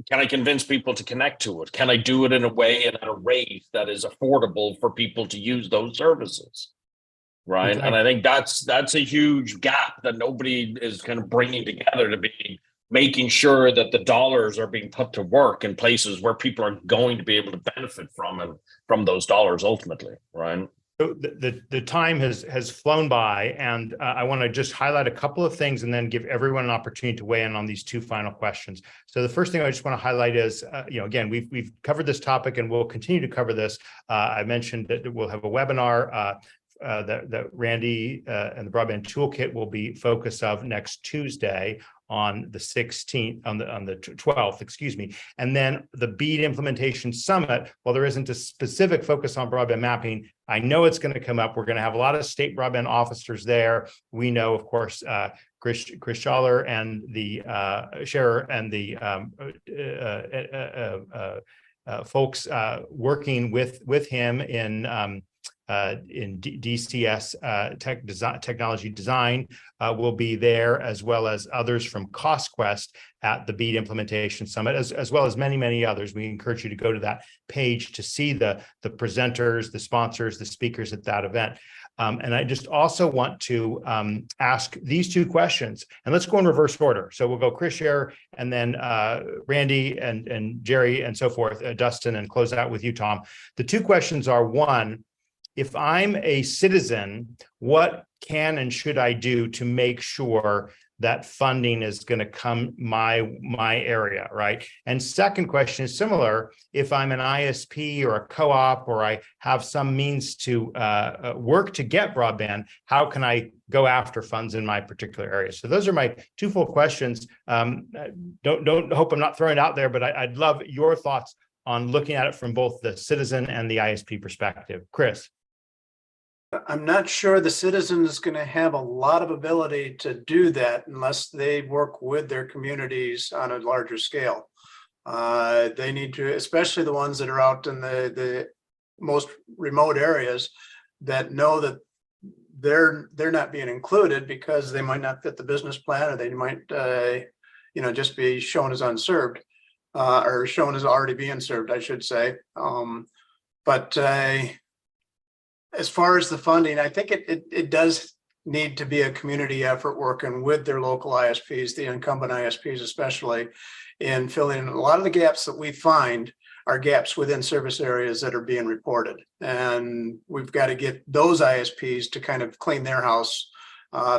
can I convince people to connect to it? Can I do it in a way and at a rate that is affordable for people to use those services? Right. Exactly. And I think that's a huge gap that nobody is kind of bringing together to be making sure that the dollars are being put to work in places where people are going to be able to benefit from those dollars ultimately. Right. So the time has flown by, and I want to just highlight a couple of things and then give everyone an opportunity to weigh in on these two final questions. So the first thing I just want to highlight is, again, we've covered this topic and we'll continue to cover this. I mentioned that we'll have a webinar that Randy and the Broadband Toolkit will be focus of next Tuesday on the 16th, on the 12th, excuse me. And then the BEAD Implementation Summit, while there isn't a specific focus on broadband mapping, I know it's going to come up. We're going to have a lot of state broadband officers there. We know, of course, Chris Schaller and the Scherer and the folks working with him in DCS technology design will be there, as well as others from CostQuest at the BEAD Implementation Summit, as well as many others. We encourage you to go to that page to see the presenters, the sponsors, the speakers at that event. And I just also want to ask these two questions, and let's go in reverse order. So we'll go Chris Scherer, and then Randy and Jerry and so forth, Dustin, and close out with you, Tom. The two questions are, one, if I'm a citizen, what can and should I do to make sure that funding is going to come my area, right? And second question is similar. If I'm an ISP or a co-op, or I have some means to work to get broadband, how can I go after funds in my particular area? So those are my two full questions. Don't hope I'm not throwing it out there, but I'd love your thoughts on looking at it from both the citizen and the ISP perspective. Chris. I'm not sure the citizen is going to have a lot of ability to do that unless they work with their communities on a larger scale. They need to, especially the ones that are out in the most remote areas, that know that they're not being included because they might not fit the business plan, or they might just be shown as unserved, or shown as already being served, I should say. But as far as the funding, I think it does need to be a community effort working with their local ISPs, the incumbent ISPs especially, in filling in a lot of the gaps that we find are gaps within service areas that are being reported. And we've got to get those ISPs to kind of clean their house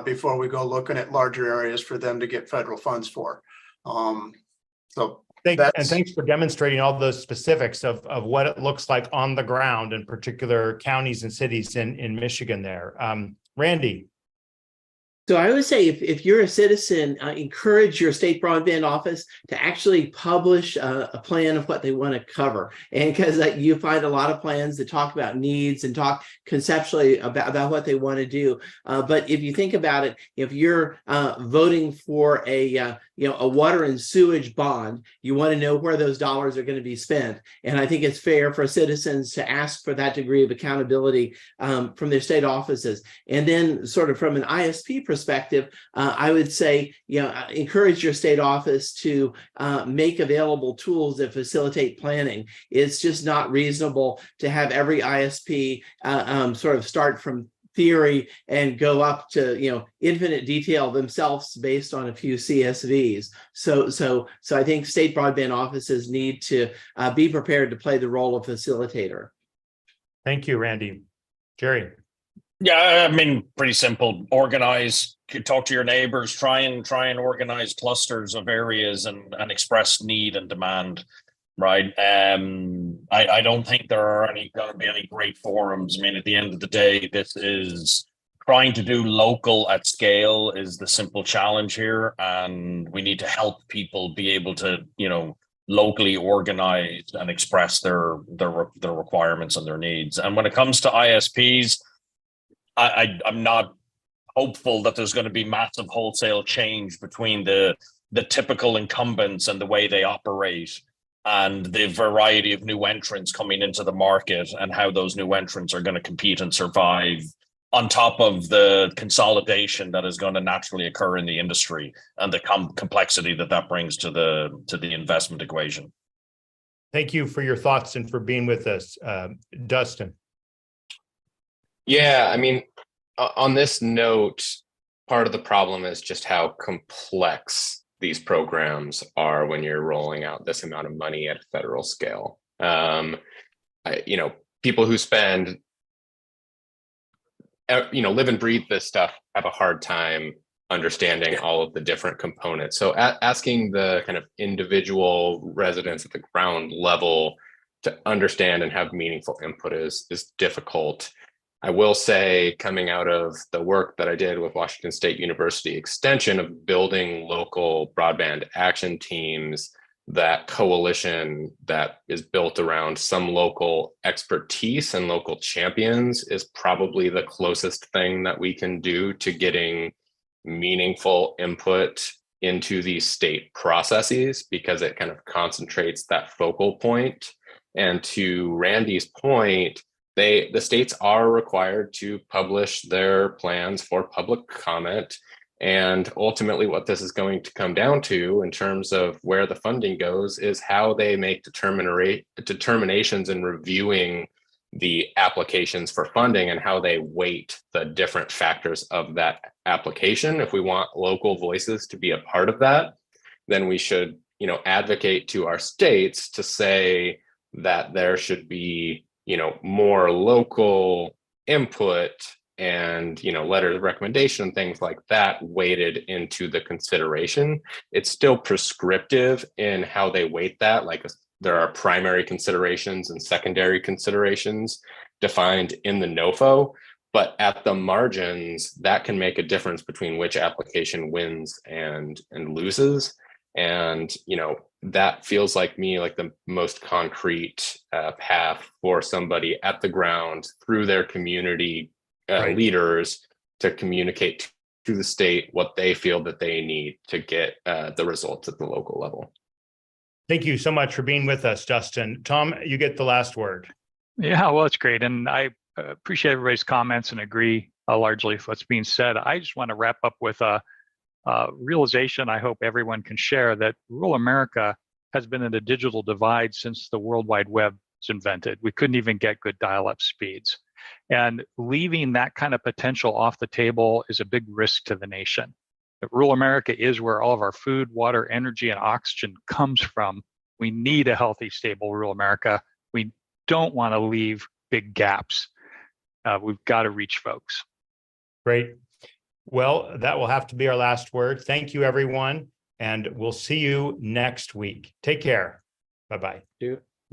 before we go looking at larger areas for them to get federal funds for. So And that's, thanks for demonstrating all those specifics of what it looks like on the ground in particular counties and cities in Michigan there. Randy. So I would say if you're a citizen, encourage your state broadband office to actually publish a plan of what they want to cover. And because you find a lot of plans that talk about needs and talk conceptually about what they want to do. But if you think about it, if you're voting for a water and sewage bond, you want to know where those dollars are going to be spent. And I think it's fair for citizens to ask for that degree of accountability from their state offices. And then sort of from an ISP perspective, I would say, encourage your state office to make available tools that facilitate planning. It's just not reasonable to have every ISP sort of start from theory and go up to infinite detail themselves based on a few CSVs. So I think state broadband offices need to be prepared to play the role of facilitator. Thank you, Randy. Jerry. Yeah, I mean, pretty simple. Organize, talk to your neighbors, try and organize clusters of areas and express need and demand. Right. I don't think there are going to be any great forums. I mean, at the end of the day, this is trying to do local at scale is the simple challenge here. And we need to help people be able to, locally organize and express their requirements and their needs. And when it comes to ISPs, I'm not hopeful that there's going to be massive wholesale change between the typical incumbents and the way they operate and the variety of new entrants coming into the market and how those new entrants are going to compete and survive on top of the consolidation that is going to naturally occur in the industry and the complexity that brings to the investment equation. Thank you for your thoughts and for being with us. Dustin. Yeah, I mean, on this note, part of the problem is just how complex these programs are when you're rolling out this amount of money at a federal scale. People who spend, live and breathe this stuff have a hard time understanding all of the different components. So asking the kind of individual residents at the ground level to understand and have meaningful input is difficult. I will say, coming out of the work that I did with Washington State University Extension of building local broadband action teams, that coalition that is built around some local expertise and local champions is probably the closest thing that we can do to getting meaningful input into these state processes, because it kind of concentrates that focal point. And to Randy's point, the states are required to publish their plans for public comment. And ultimately what this is going to come down to in terms of where the funding goes is how they make determinations in reviewing the applications for funding and how they weight the different factors of that application. If we want local voices to be a part of that, then we should, advocate to our states to say that there should be more local input and, letters of recommendation, things like that weighted into the consideration. It's still prescriptive in how they weight that. Like there are primary considerations and secondary considerations defined in the NOFO, but at the margins, that can make a difference between which application wins and loses. And, that feels like the most concrete path for somebody at the ground through their community right. leaders to communicate to the state what they feel that they need to get the results at the local level. Thank you so much for being with us, Justin. Tom, you get the last word. Yeah, well, it's great. And I appreciate everybody's comments and agree largely with what's being said. I just want to wrap up with a realization I hope everyone can share, that rural America has been in a digital divide since the World Wide Web was invented. We couldn't even get good dial-up speeds. And leaving that kind of potential off the table is a big risk to the nation. But rural America is where all of our food, water, energy, and oxygen comes from. We need a healthy, stable rural America. We don't want to leave big gaps. We've got to reach folks. Great. Well, that will have to be our last word. Thank you, everyone. and we'll see you next week. Take care. Bye-bye.